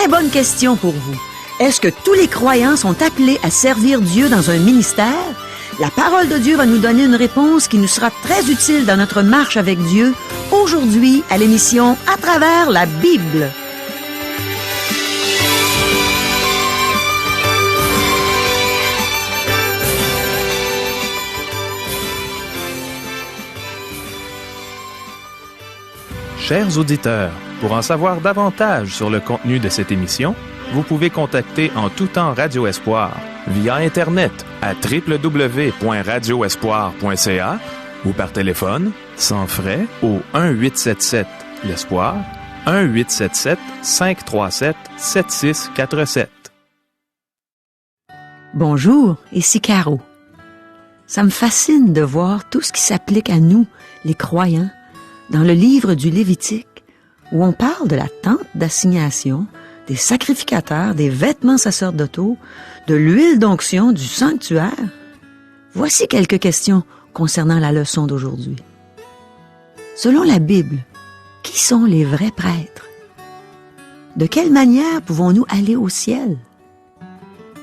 très bonne question pour vous. Est-ce que tous les croyants sont appelés à servir Dieu dans un ministère? La parole de Dieu va nous donner une réponse qui nous sera très utile dans notre marche avec Dieu, aujourd'hui à l'émission À travers la Bible. Chers auditeurs, pour en savoir davantage sur le contenu de cette émission, vous pouvez contacter en tout temps Radio Espoir via Internet à www.radioespoir.ca ou par téléphone, sans frais, au 1-877-l'Espoir, 1-877-537-7647. Bonjour, ici Caro. Ça me fascine de voir tout ce qui s'applique à nous, les croyants, dans le livre du Lévitique, où on parle de la tente d'assignation, des sacrificateurs, des vêtements sacerdotaux, de l'huile d'onction, du sanctuaire. Voici quelques questions concernant la leçon d'aujourd'hui. Selon la Bible, qui sont les vrais prêtres? De quelle manière pouvons-nous aller au ciel?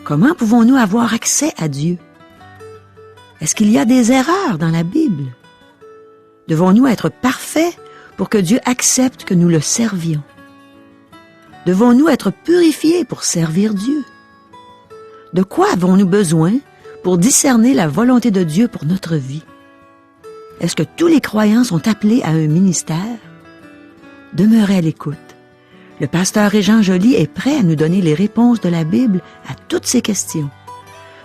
Comment pouvons-nous avoir accès à Dieu? Est-ce qu'il y a des erreurs dans la Bible? Devons-nous être parfaits pour que Dieu accepte que nous le servions? Devons-nous être purifiés pour servir Dieu? De quoi avons-nous besoin pour discerner la volonté de Dieu pour notre vie? Est-ce que tous les croyants sont appelés à un ministère? Demeurez à l'écoute. Le pasteur Régent Joly est prêt à nous donner les réponses de la Bible à toutes ces questions.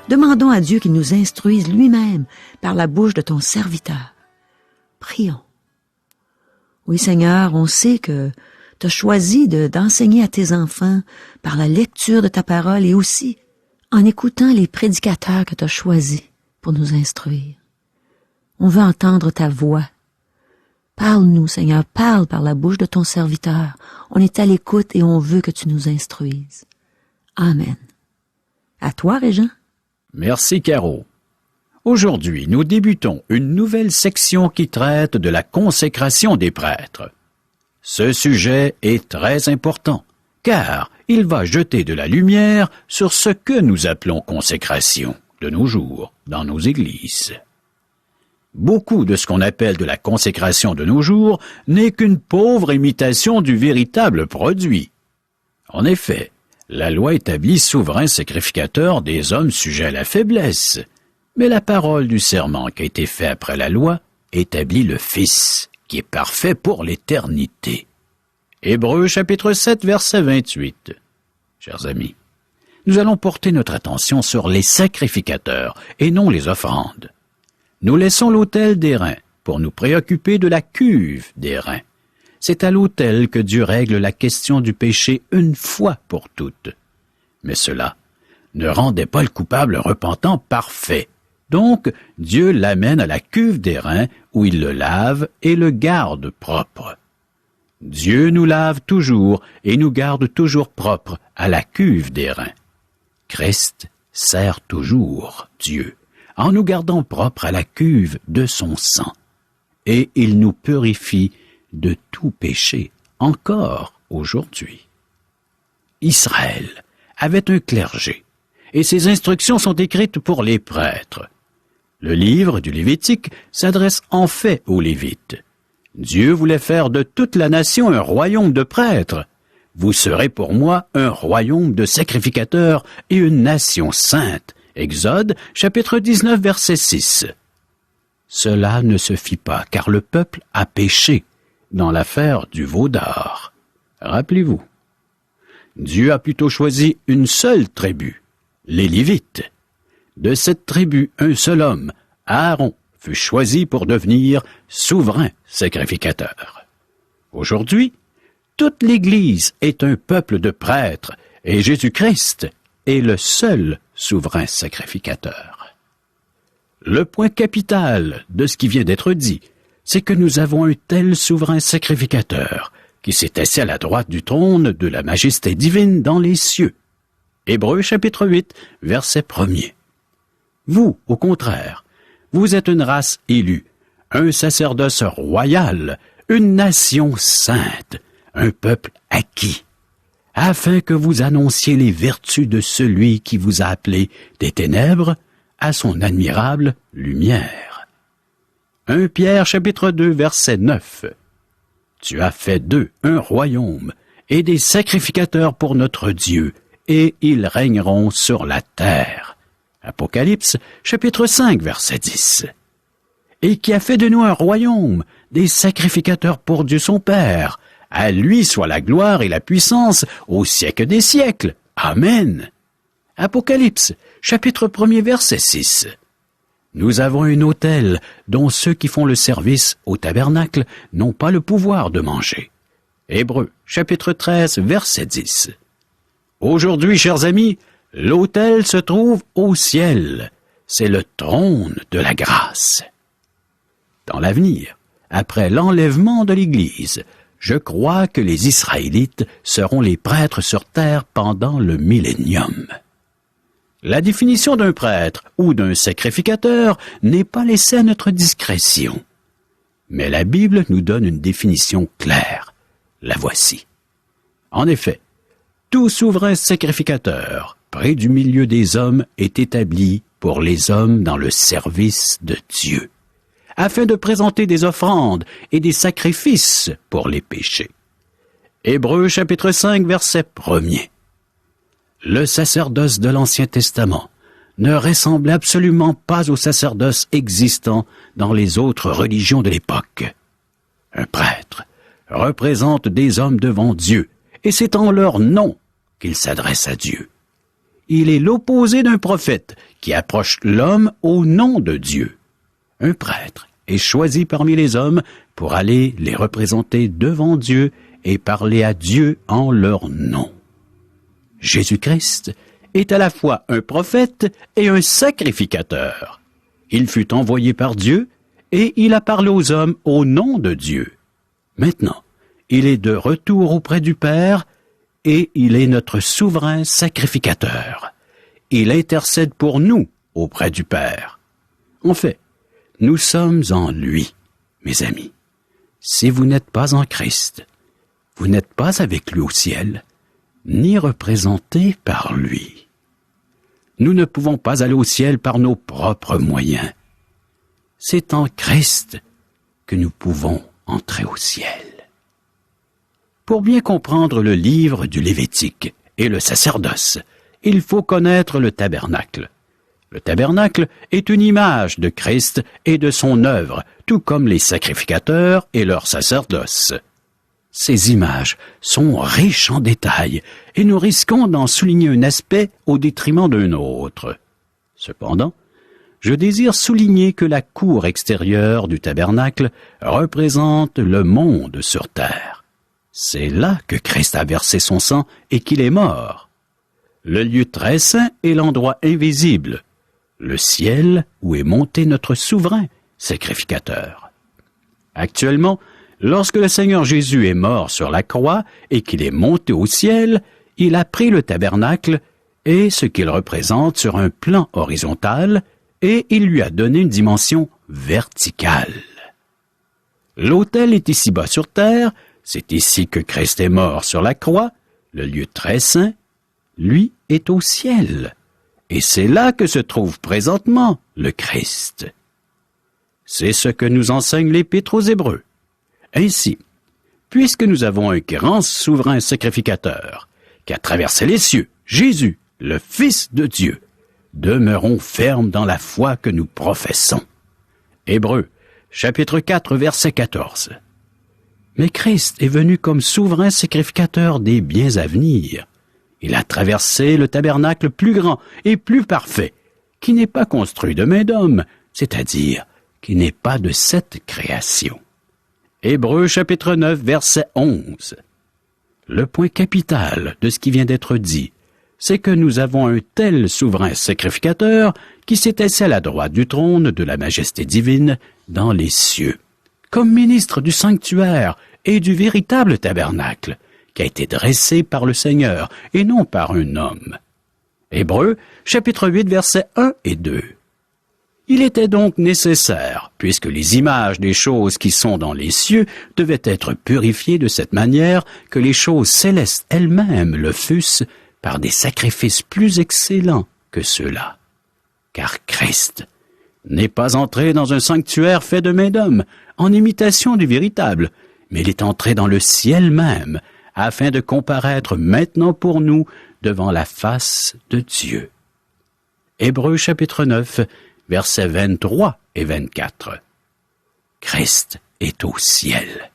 Demandons à Dieu qu'il nous instruise lui-même par la bouche de ton serviteur. Prions. Oui, Seigneur, on sait que tu as choisi d'enseigner à tes enfants par la lecture de ta parole et aussi en écoutant les prédicateurs que tu as choisis pour nous instruire. On veut entendre ta voix. Parle-nous, Seigneur, parle par la bouche de ton serviteur. On est à l'écoute et on veut que tu nous instruises. Amen. À toi, Régent. Merci, Caro. Aujourd'hui, nous débutons une nouvelle section qui traite de la consécration des prêtres. Ce sujet est très important, car il va jeter de la lumière sur ce que nous appelons consécration de nos jours dans nos églises. Beaucoup de ce qu'on appelle de la consécration de nos jours n'est qu'une pauvre imitation du véritable produit. En effet, la loi établit souverain sacrificateur des hommes sujets à la faiblesse, mais la parole du serment qui a été fait après la loi établit le Fils, qui est parfait pour l'éternité. Hébreux chapitre 7, verset 28. Chers amis, nous allons porter notre attention sur les sacrificateurs et non les offrandes. Nous laissons l'autel d'airain pour nous préoccuper de la cuve d'airain. C'est à l'autel que Dieu règle la question du péché une fois pour toutes. Mais cela ne rendait pas le coupable repentant parfait. Donc, Dieu l'amène à la cuve d'airain où il le lave et le garde propre. Dieu nous lave toujours et nous garde toujours propres à la cuve d'airain. Christ sert toujours Dieu en nous gardant propres à la cuve de son sang. Et il nous purifie de tout péché encore aujourd'hui. Israël avait un clergé et ses instructions sont écrites pour les prêtres. Le livre du Lévitique s'adresse en fait aux Lévites. Dieu voulait faire de toute la nation un royaume de prêtres. Vous serez pour moi un royaume de sacrificateurs et une nation sainte. Exode, chapitre 19, verset 6. Cela ne se fit pas, car le peuple a péché dans l'affaire du veau d'or. Rappelez-vous, Dieu a plutôt choisi une seule tribu, les Lévites. De cette tribu, un seul homme, Aaron, fut choisi pour devenir souverain sacrificateur. Aujourd'hui, toute l'Église est un peuple de prêtres et Jésus-Christ est le seul souverain sacrificateur. Le point capital de ce qui vient d'être dit, c'est que nous avons un tel souverain sacrificateur qui s'est assis à la droite du trône de la majesté divine dans les cieux. Hébreux chapitre 8, verset 1er. Vous, au contraire, vous êtes une race élue, un sacerdoce royal, une nation sainte, un peuple acquis. afin que vous annonciez les vertus de celui qui vous a appelé des ténèbres à son admirable lumière. 1 Pierre chapitre 2 verset 9. Tu as fait d'eux un royaume et des sacrificateurs pour notre Dieu, et ils régneront sur la terre. Apocalypse chapitre 5 verset 10. Et qui a fait de nous un royaume, des sacrificateurs pour Dieu son Père. À lui soit la gloire et la puissance au siècle des siècles. Amen. Apocalypse, chapitre 1er, verset 6. Nous avons un autel dont ceux qui font le service au tabernacle n'ont pas le pouvoir de manger. Hébreux, chapitre 13, verset 10. Aujourd'hui, chers amis, l'autel se trouve au ciel. C'est le trône de la grâce. Dans l'avenir, après l'enlèvement de l'Église, je crois que les Israélites seront les prêtres sur terre pendant le millénium. La définition d'un prêtre ou d'un sacrificateur n'est pas laissée à notre discrétion. Mais la Bible nous donne une définition claire. La voici. En effet, tout souverain sacrificateur, près du milieu des hommes, est établi pour les hommes dans le service de Dieu, afin de présenter des offrandes et des sacrifices pour les péchés. Hébreux chapitre 5 verset 1er. Le sacerdoce de l'Ancien Testament ne ressemblait absolument pas au sacerdoce existant dans les autres religions de l'époque. Un prêtre représente des hommes devant Dieu, et c'est en leur nom qu'il s'adresse à Dieu. Il est l'opposé d'un prophète qui approche l'homme au nom de Dieu. Un prêtre est choisi parmi les hommes pour aller les représenter devant Dieu et parler à Dieu en leur nom. Jésus-Christ est à la fois un prophète et un sacrificateur. Il fut envoyé par Dieu et il a parlé aux hommes au nom de Dieu. Maintenant, il est de retour auprès du Père et il est notre souverain sacrificateur. Il intercède pour nous auprès du Père. En fait, nous sommes en lui, mes amis. Si vous n'êtes pas en Christ, vous n'êtes pas avec lui au ciel, ni représenté par lui. Nous ne pouvons pas aller au ciel par nos propres moyens. C'est en Christ que nous pouvons entrer au ciel. Pour bien comprendre le livre du Lévitique et le sacerdoce, il faut connaître le tabernacle. Le tabernacle est une image de Christ et de son œuvre, tout comme les sacrificateurs et leur sacerdoce. Ces images sont riches en détails et nous risquons d'en souligner un aspect au détriment d'un autre. Cependant, je désire souligner que la cour extérieure du tabernacle représente le monde sur terre. C'est là que Christ a versé son sang et qu'il est mort. Le lieu très saint est l'endroit invisible, le ciel où est monté notre souverain sacrificateur. Actuellement, lorsque le Seigneur Jésus est mort sur la croix et qu'il est monté au ciel, il a pris le tabernacle et ce qu'il représente sur un plan horizontal et il lui a donné une dimension verticale. L'autel est ici-bas sur terre, c'est ici que Christ est mort sur la croix, le lieu très saint, lui est au ciel. Et c'est là que se trouve présentement le Christ. C'est ce que nous enseigne l'Épître aux Hébreux. Ainsi, puisque nous avons un grand souverain sacrificateur qui a traversé les cieux, Jésus, le Fils de Dieu, demeurons fermes dans la foi que nous professons. Hébreux, chapitre 4, verset 14. Mais Christ est venu comme souverain sacrificateur des biens à venir. Il a traversé le tabernacle plus grand et plus parfait, qui n'est pas construit de main d'homme, c'est-à-dire qui n'est pas de cette création. Hébreux chapitre 9, verset 11. Le point capital de ce qui vient d'être dit, c'est que nous avons un tel souverain sacrificateur qui s'est assis à la droite du trône de la majesté divine dans les cieux, comme ministre du sanctuaire et du véritable tabernacle, qui a été dressé par le Seigneur et non par un homme. Hébreux, chapitre 8, versets 1 et 2. Il était donc nécessaire puisque les images des choses qui sont dans les cieux devaient être purifiées de cette manière que les choses célestes elles-mêmes le fussent par des sacrifices plus excellents que ceux-là. Car Christ n'est pas entré dans un sanctuaire fait de main d'homme, en imitation du véritable, mais il est entré dans le ciel même, afin de comparaître maintenant pour nous devant la face de Dieu. Hébreux chapitre 9, versets 23 et 24. Christ est au ciel.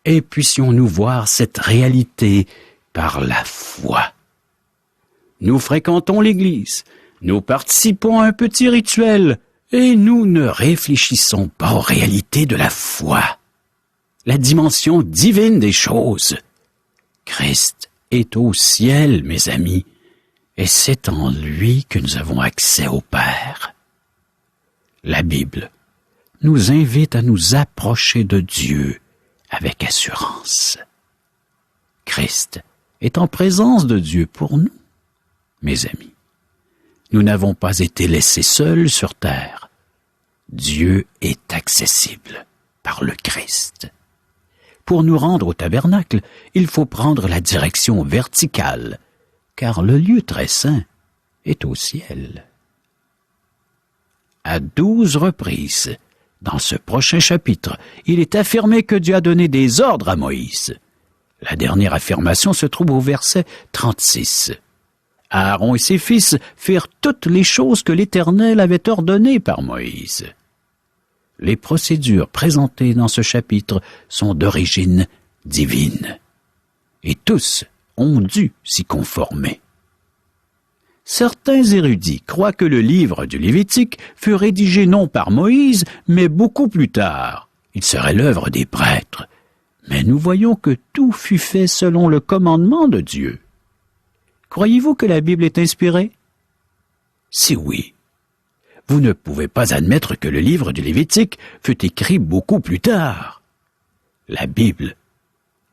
Et puissions-nous voir cette réalité par la foi. Nous fréquentons l'Église, nous participons à un petit rituel, et nous ne réfléchissons pas aux réalités de la foi, la dimension divine des choses. Christ est au ciel, mes amis, et c'est en lui que nous avons accès au Père. La Bible nous invite à nous approcher de Dieu avec assurance. Christ est en présence de Dieu pour nous, mes amis. Nous n'avons pas été laissés seuls sur terre. Dieu est accessible par le Christ. Pour nous rendre au tabernacle, il faut prendre la direction verticale, car le lieu très saint est au ciel. À 12 reprises, dans ce prochain chapitre, il est affirmé que Dieu a donné des ordres à Moïse. La dernière affirmation se trouve au verset 36. Aaron et ses fils firent toutes les choses que l'Éternel avait ordonnées par Moïse. Les procédures présentées dans ce chapitre sont d'origine divine, et tous ont dû s'y conformer. Certains érudits croient que le livre du Lévitique fut rédigé non par Moïse, mais beaucoup plus tard. Il serait l'œuvre des prêtres. Mais nous voyons que tout fut fait selon le commandement de Dieu. Croyez-vous que la Bible est inspirée? Si oui, vous ne pouvez pas admettre que le livre du Lévitique fut écrit beaucoup plus tard. La Bible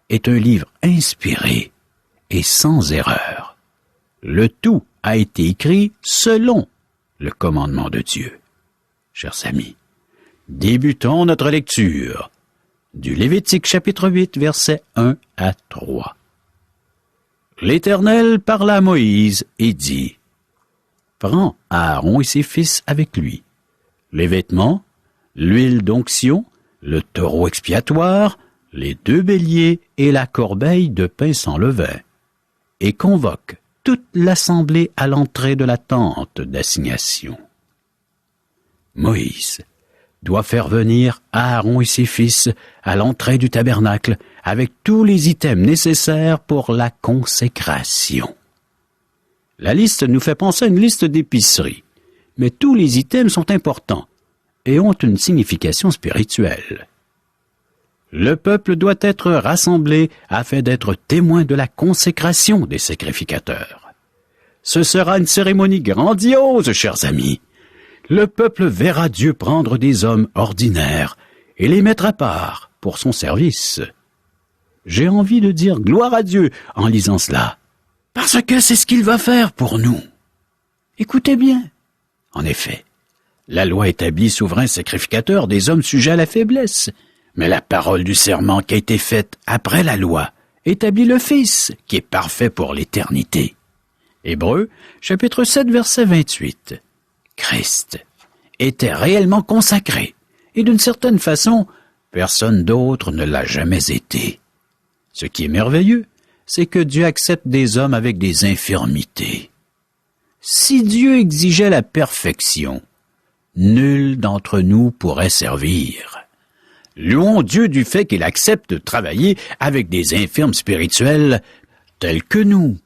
est un livre inspiré et sans erreur. Le tout a été écrit selon le commandement de Dieu. Chers amis, débutons notre lecture du Lévitique chapitre 8, versets 1 à 3. L'Éternel parla à Moïse et dit, « Prends Aaron et ses fils avec lui, les vêtements, l'huile d'onction, le taureau expiatoire, les 2 béliers et la corbeille de pain sans levain, et convoque toute l'assemblée à l'entrée de la tente d'assignation. » Moïse doit faire venir Aaron et ses fils à l'entrée du tabernacle avec tous les items nécessaires pour la consécration. La liste nous fait penser à une liste d'épicerie, mais tous les items sont importants et ont une signification spirituelle. Le peuple doit être rassemblé afin d'être témoin de la consécration des sacrificateurs. Ce sera une cérémonie grandiose, chers amis. Le peuple verra Dieu prendre des hommes ordinaires et les mettre à part pour son service. J'ai envie de dire gloire à Dieu en lisant cela, parce que c'est ce qu'il va faire pour nous. Écoutez bien. En effet, la loi établit souverain sacrificateur des hommes sujets à la faiblesse, mais la parole du serment qui a été faite après la loi établit le Fils qui est parfait pour l'éternité. Hébreux, chapitre 7, verset 28. Christ était réellement consacré, et d'une certaine façon, personne d'autre ne l'a jamais été. Ce qui est merveilleux, c'est que Dieu accepte des hommes avec des infirmités. Si Dieu exigeait la perfection, nul d'entre nous pourrait servir. Louons Dieu du fait qu'il accepte de travailler avec des infirmes spirituels tels que nous,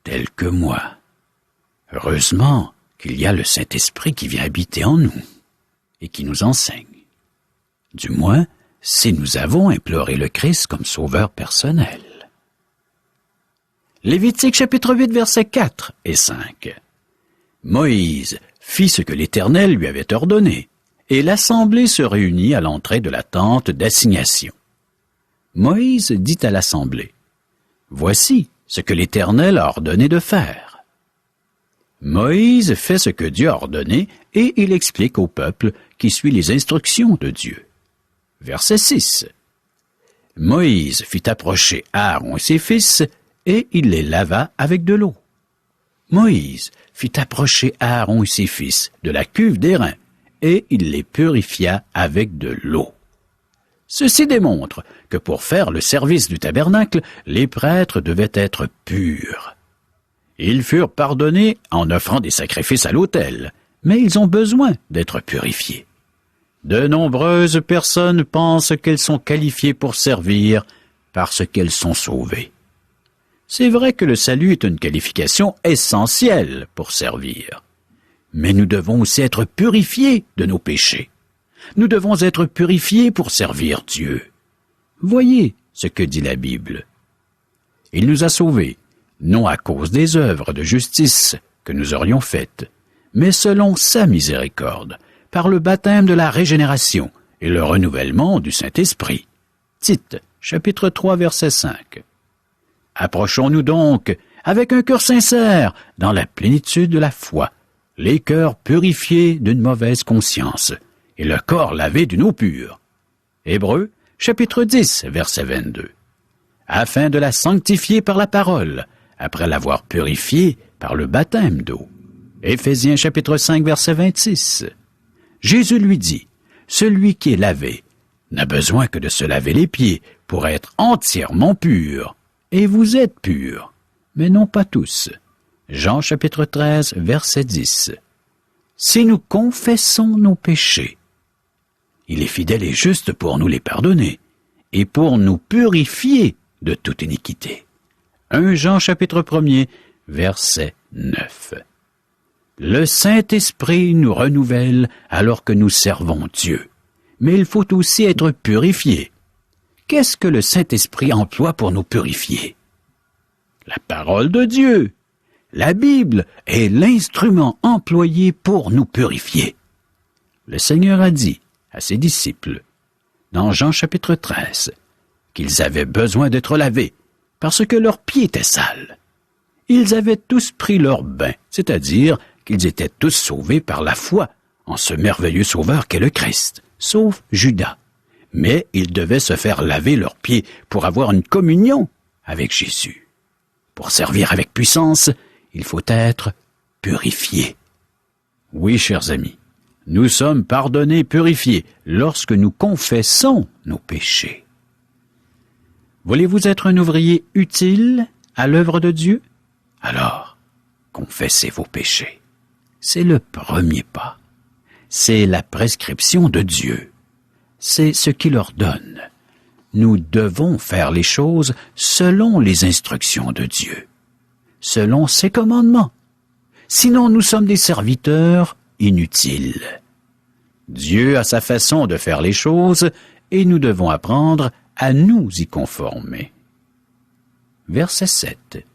tels que moi. Heureusement qu'il y a le Saint-Esprit qui vient habiter en nous et qui nous enseigne. Du moins, si nous avons imploré le Christ comme sauveur personnel. Lévitique chapitre 8, versets 4 et 5. Moïse fit ce que l'Éternel lui avait ordonné, et l'assemblée se réunit à l'entrée de la tente d'assignation. Moïse dit à l'assemblée, « Voici ce que l'Éternel a ordonné de faire. » Moïse fait ce que Dieu a ordonné et il explique au peuple qui suit les instructions de Dieu. Verset 6. Moïse fit approcher Aaron et ses fils et il les lava avec de l'eau. Moïse fit approcher Aaron et ses fils de la cuve d'airain et il les purifia avec de l'eau. Ceci démontre que pour faire le service du tabernacle, les prêtres devaient être purs. Ils furent pardonnés en offrant des sacrifices à l'autel, mais ils ont besoin d'être purifiés. De nombreuses personnes pensent qu'elles sont qualifiées pour servir parce qu'elles sont sauvées. C'est vrai que le salut est une qualification essentielle pour servir. Mais nous devons aussi être purifiés de nos péchés. Nous devons être purifiés pour servir Dieu. Voyez ce que dit la Bible. Il nous a sauvés, non à cause des œuvres de justice que nous aurions faites, mais selon sa miséricorde, par le baptême de la régénération et le renouvellement du Saint-Esprit. Tite, chapitre 3, verset 5. Approchons-nous donc avec un cœur sincère, dans la plénitude de la foi, les cœurs purifiés d'une mauvaise conscience, et le corps lavé d'une eau pure. Hébreux, chapitre 10, verset 22. Afin de la sanctifier par la parole, après l'avoir purifiée par le baptême d'eau. Éphésiens, chapitre 5, verset 26. Jésus lui dit, « Celui qui est lavé n'a besoin que de se laver les pieds pour être entièrement pur. Et vous êtes purs, mais non pas tous. » Jean, chapitre 13, verset 10. Si nous confessons nos péchés, il est fidèle et juste pour nous les pardonner et pour nous purifier de toute iniquité. 1 Jean chapitre 1er, verset 9. Le Saint-Esprit nous renouvelle alors que nous servons Dieu, mais il faut aussi être purifié. Qu'est-ce que le Saint-Esprit emploie pour nous purifier? La parole de Dieu. La Bible est l'instrument employé pour nous purifier. Le Seigneur a dit à ses disciples, dans Jean chapitre 13, qu'ils avaient besoin d'être lavés, parce que leurs pieds étaient sales. Ils avaient tous pris leur bain, c'est-à-dire qu'ils étaient tous sauvés par la foi en ce merveilleux sauveur qu'est le Christ, sauf Judas. Mais ils devaient se faire laver leurs pieds pour avoir une communion avec Jésus. Pour servir avec puissance, il faut être purifié. Oui, chers amis, nous sommes pardonnés et purifiés lorsque nous confessons nos péchés. Voulez-vous être un ouvrier utile à l'œuvre de Dieu? Alors, confessez vos péchés. C'est le premier pas. C'est la prescription de Dieu. C'est ce qu'il ordonne. Nous devons faire les choses selon les instructions de Dieu, selon ses commandements. Sinon, nous sommes des serviteurs inutiles. Dieu a sa façon de faire les choses et nous devons apprendre à nous y conformer. Verset 7.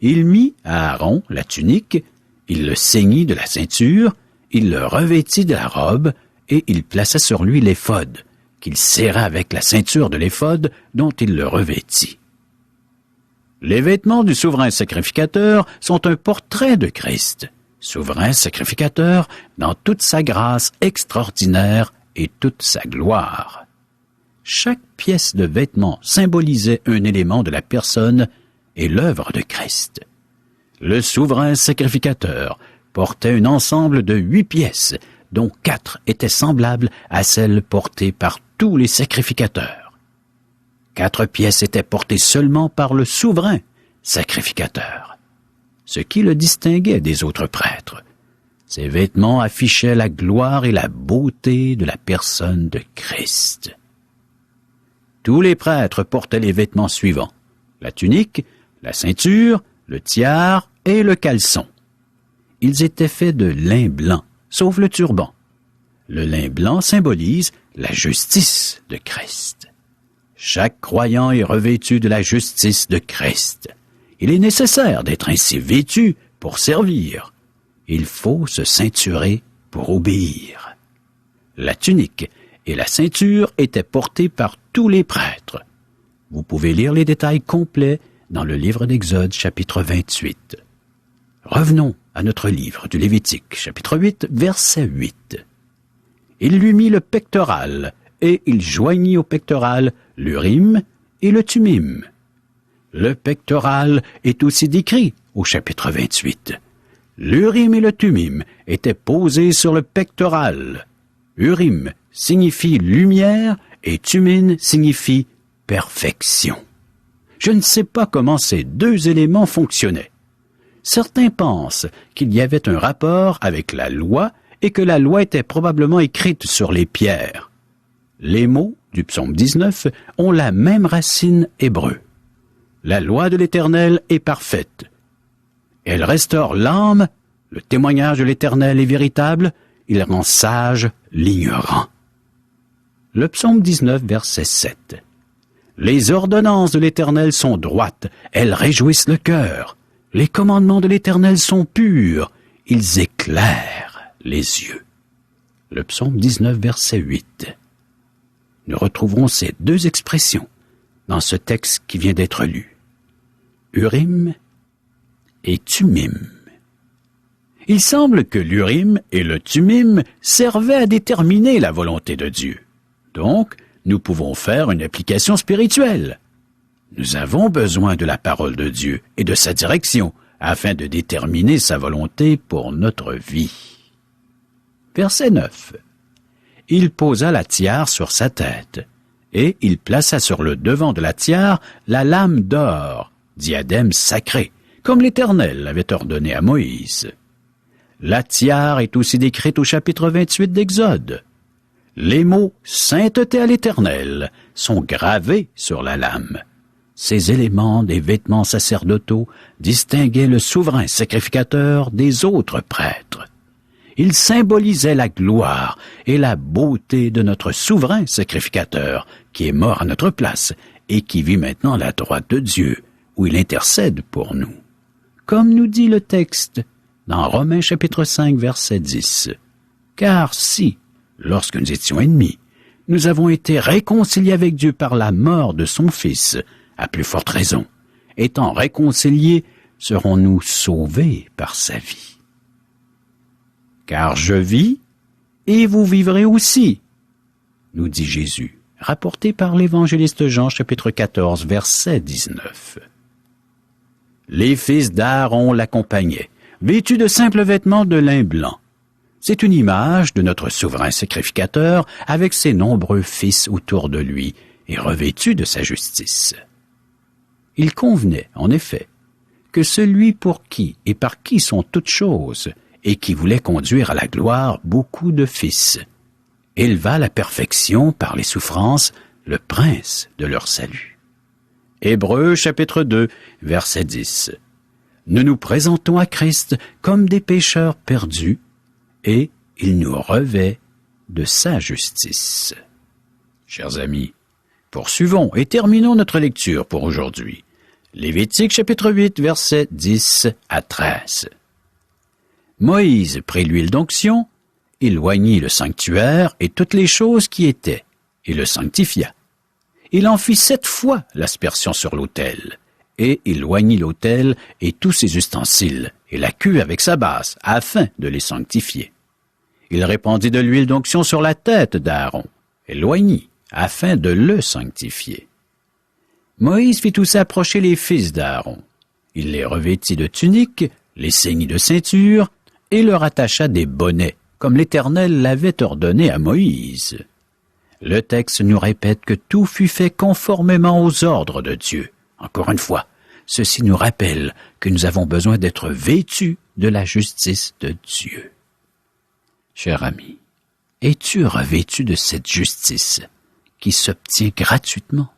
Il mit à Aaron la tunique, il le ceignit de la ceinture, il le revêtit de la robe et il plaça sur lui l'éphod, qu'il serra avec la ceinture de l'éphod dont il le revêtit. Les vêtements du souverain sacrificateur sont un portrait de Christ, souverain sacrificateur dans toute sa grâce extraordinaire et toute sa gloire. Chaque pièce de vêtement symbolisait un élément de la personne et l'œuvre de Christ. Le souverain sacrificateur portait un ensemble de 8 pièces, dont 4 étaient semblables à celles portées par tous les sacrificateurs. 4 pièces étaient portées seulement par le souverain sacrificateur, ce qui le distinguait des autres prêtres. Ces vêtements affichaient la gloire et la beauté de la personne de Christ. Tous les prêtres portaient les vêtements suivants: la tunique, la ceinture, le tiare et le caleçon. Ils étaient faits de lin blanc, sauf le turban. Le lin blanc symbolise la justice de Christ. Chaque croyant est revêtu de la justice de Christ. Il est nécessaire d'être ainsi vêtu pour servir. Il faut se ceinturer pour obéir. La tunique et la ceinture étaient portées par tous les prêtres. Vous pouvez lire les détails complets dans le livre d'Exode, chapitre 28. Revenons à notre livre du Lévitique, chapitre 8, verset 8. Il lui mit le pectoral, et il joignit au pectoral l'Urim et le Thummim. Le pectoral est aussi décrit au chapitre 28. L'Urim et le Thummim étaient posés sur le pectoral. Urim signifie lumière et Thummim signifie perfection. Je ne sais pas comment ces deux éléments fonctionnaient. Certains pensent qu'il y avait un rapport avec la loi et que la loi était probablement écrite sur les pierres. Les mots du psaume 19 ont la même racine hébreu. La loi de l'Éternel est parfaite. Elle restaure l'âme, le témoignage de l'Éternel est véritable, il rend sage l'ignorant. Le psaume 19, verset 7. Les ordonnances de l'Éternel sont droites, elles réjouissent le cœur. Les commandements de l'Éternel sont purs, ils éclairent les yeux. Le psaume 19, verset 8. Nous retrouverons ces deux expressions dans ce texte qui vient d'être lu. Urim et Thummim. Il semble que l'Urim et le Thummim servaient à déterminer la volonté de Dieu. Donc, nous pouvons faire une application spirituelle. Nous avons besoin de la parole de Dieu et de sa direction afin de déterminer sa volonté pour notre vie. Verset 9. Il posa la tiare sur sa tête, et il plaça sur le devant de la tiare la lame d'or, diadème sacré, comme l'Éternel l'avait ordonné à Moïse. La tiare est aussi décrite au chapitre 28 d'Exode. Les mots « sainteté à l'Éternel » sont gravés sur la lame. Ces éléments des vêtements sacerdotaux distinguaient le souverain sacrificateur des autres prêtres. Ils symbolisaient la gloire et la beauté de notre souverain sacrificateur qui est mort à notre place et qui vit maintenant à la droite de Dieu, où il intercède pour nous. Comme nous dit le texte dans Romains chapitre 5, verset 10. « Car si, lorsque nous étions ennemis, nous avons été réconciliés avec Dieu par la mort de son Fils, à plus forte raison, étant réconciliés, serons-nous sauvés par sa vie. Car je vis, et vous vivrez aussi, nous dit Jésus, rapporté par l'évangéliste Jean, chapitre 14, verset 19. Les fils d'Aaron l'accompagnaient, vêtus de simples vêtements de lin blanc. C'est une image de notre souverain sacrificateur avec ses nombreux fils autour de lui et revêtus de sa justice. Il convenait, en effet, que celui pour qui et par qui sont toutes choses et qui voulait conduire à la gloire beaucoup de fils, éleva à la perfection par les souffrances le prince de leur salut. Hébreux chapitre 2, verset 10. Nous nous présentons à Christ comme des pécheurs perdus, et il nous revêt de sa justice. Chers amis, poursuivons et terminons notre lecture pour aujourd'hui. Lévitique chapitre 8, versets 10 à 13. Moïse prit l'huile d'onction, il oignit le sanctuaire et toutes les choses qui étaient, et le sanctifia. Il en fit 7 fois l'aspersion sur l'autel, et il oignit l'autel et tous ses ustensiles, et la cuve avec sa base, afin de les sanctifier. Il répandit de l'huile d'onction sur la tête d'Aaron, et l'oignit, afin de le sanctifier. Moïse fit aussi approcher les fils d'Aaron. Il les revêtit de tuniques, les ceignit de ceintures, et leur attacha des bonnets, comme l'Éternel l'avait ordonné à Moïse. Le texte nous répète que tout fut fait conformément aux ordres de Dieu. Encore une fois, ceci nous rappelle que nous avons besoin d'être vêtus de la justice de Dieu. Cher ami, es-tu revêtu de cette justice qui s'obtient gratuitement?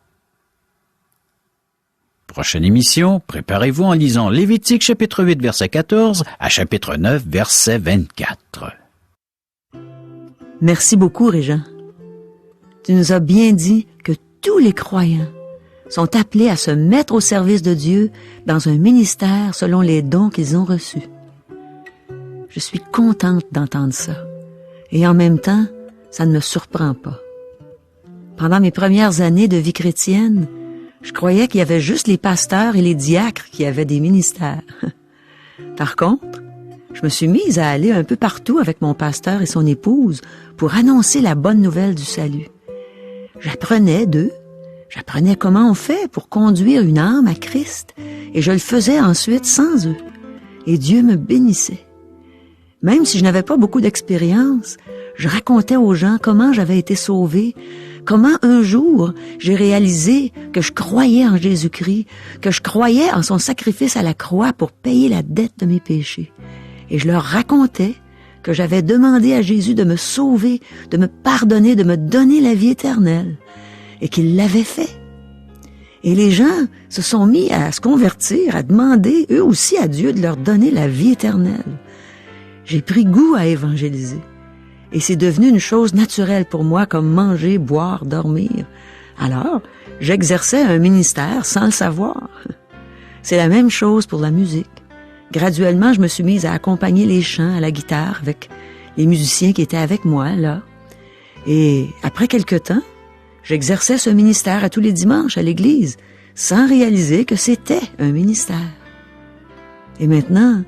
Prochaine émission, préparez-vous en lisant Lévitique chapitre 8 verset 14 à chapitre 9 verset 24. Merci beaucoup, Régent. Tu nous as bien dit que tous les croyants sont appelés à se mettre au service de Dieu dans un ministère selon les dons qu'ils ont reçus. Je suis contente d'entendre ça. Et en même temps, ça ne me surprend pas. Pendant mes premières années de vie chrétienne, je croyais qu'il y avait juste les pasteurs et les diacres qui avaient des ministères. Par contre, je me suis mise à aller un peu partout avec mon pasteur et son épouse pour annoncer la bonne nouvelle du salut. J'apprenais d'eux, j'apprenais comment on fait pour conduire une âme à Christ, et je le faisais ensuite sans eux. Et Dieu me bénissait. Même si je n'avais pas beaucoup d'expérience, je racontais aux gens comment j'avais été sauvée, comment un jour j'ai réalisé que je croyais en Jésus-Christ, que je croyais en son sacrifice à la croix pour payer la dette de mes péchés. Et je leur racontais que j'avais demandé à Jésus de me sauver, de me pardonner, de me donner la vie éternelle, et qu'il l'avait fait. Et les gens se sont mis à se convertir, à demander eux aussi à Dieu de leur donner la vie éternelle. J'ai pris goût à évangéliser. Et c'est devenu une chose naturelle pour moi, comme manger, boire, dormir. Alors, j'exerçais un ministère sans le savoir. C'est la même chose pour la musique. Graduellement, je me suis mise à accompagner les chants à la guitare avec les musiciens qui étaient avec moi, là. Et après quelque temps, j'exerçais ce ministère à tous les dimanches à l'église, sans réaliser que c'était un ministère. Et maintenant,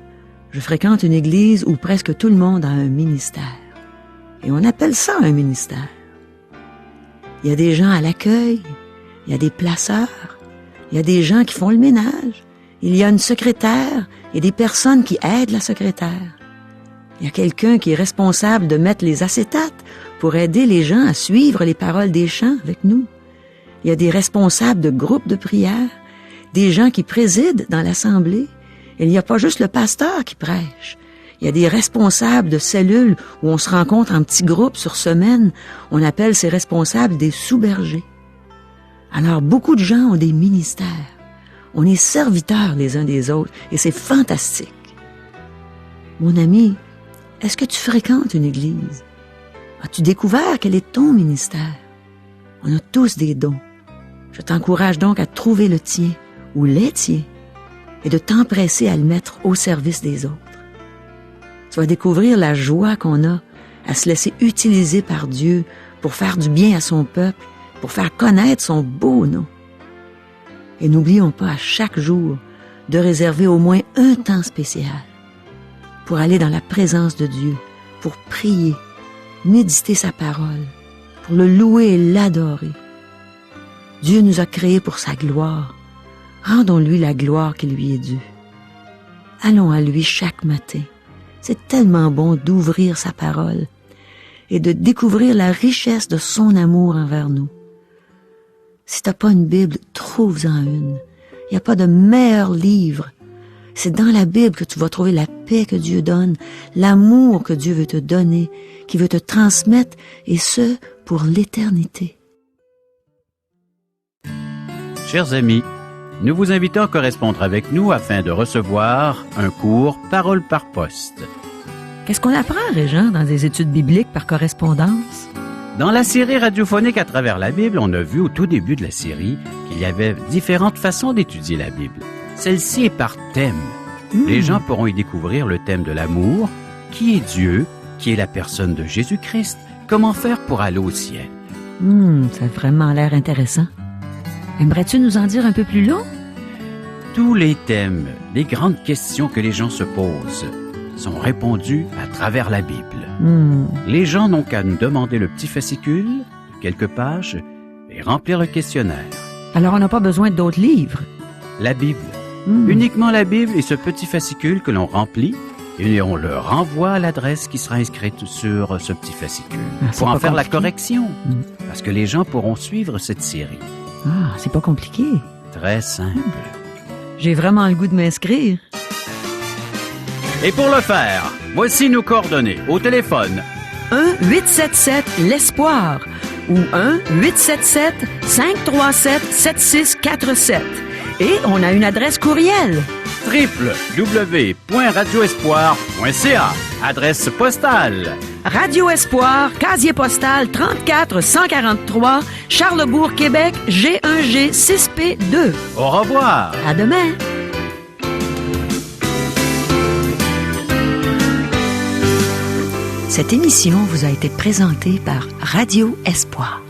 je fréquente une église où presque tout le monde a un ministère. Et on appelle ça un ministère. Il y a des gens à l'accueil, il y a des placeurs, il y a des gens qui font le ménage, il y a une secrétaire et des personnes qui aident la secrétaire. Il y a quelqu'un qui est responsable de mettre les acétates pour aider les gens à suivre les paroles des chants avec nous. Il y a des responsables de groupes de prière, des gens qui président dans l'assemblée. Il n'y a pas juste le pasteur qui prêche. Il y a des responsables de cellules où on se rencontre en petits groupes sur semaine. On appelle ces responsables des sous-bergers. Alors, beaucoup de gens ont des ministères. On est serviteurs les uns des autres et c'est fantastique. Mon ami, est-ce que tu fréquentes une église? As-tu découvert quel est ton ministère? On a tous des dons. Je t'encourage donc à trouver le tien ou les tiens et de t'empresser à le mettre au service des autres. Tu vas découvrir la joie qu'on a à se laisser utiliser par Dieu pour faire du bien à son peuple, pour faire connaître son beau nom. Et n'oublions pas à chaque jour de réserver au moins un temps spécial pour aller dans la présence de Dieu, pour prier, méditer sa parole, pour le louer et l'adorer. Dieu nous a créés pour sa gloire. Rendons-lui la gloire qui lui est due. Allons à lui chaque matin. C'est tellement bon d'ouvrir sa parole et de découvrir la richesse de son amour envers nous. Si t'as pas une Bible, trouve-en une. Il n'y a pas de meilleur livre. C'est dans la Bible que tu vas trouver la paix que Dieu donne, l'amour que Dieu veut te donner, qui veut te transmettre, et ce, pour l'éternité. Chers amis, nous vous invitons à correspondre avec nous afin de recevoir un cours Parole par poste. Qu'est-ce qu'on apprend, Régent, dans des études bibliques par correspondance? Dans la série radiophonique à travers la Bible, on a vu au tout début de la série qu'il y avait différentes façons d'étudier la Bible. Celle-ci est par thème. Les gens pourront y découvrir le thème de l'amour, qui est Dieu, qui est la personne de Jésus-Christ, comment faire pour aller au ciel. Ça a vraiment l'air intéressant. Aimerais-tu nous en dire un peu plus long? Tous les thèmes, les grandes questions que les gens se posent, sont répondus à travers la Bible. Les gens n'ont qu'à nous demander le petit fascicule, quelques pages, et remplir le questionnaire. Alors on n'a pas besoin d'autres livres? La Bible. Uniquement la Bible et ce petit fascicule que l'on remplit, et on le renvoie à l'adresse qui sera inscrite sur ce petit fascicule pour en faire la correction, parce que les gens pourront suivre cette série. Ah, c'est pas compliqué. Très simple. J'ai vraiment le goût de m'inscrire. Et pour le faire, voici nos coordonnées au téléphone. 1-877-L'Espoir ou 1-877-537-7647. Et on a une adresse courriel. www.radioespoir.ca. Adresse postale. Radio Espoir, casier postal 34 143, Charlesbourg, Québec, G1G 6P2. Au revoir. À demain. Cette émission vous a été présentée par Radio Espoir.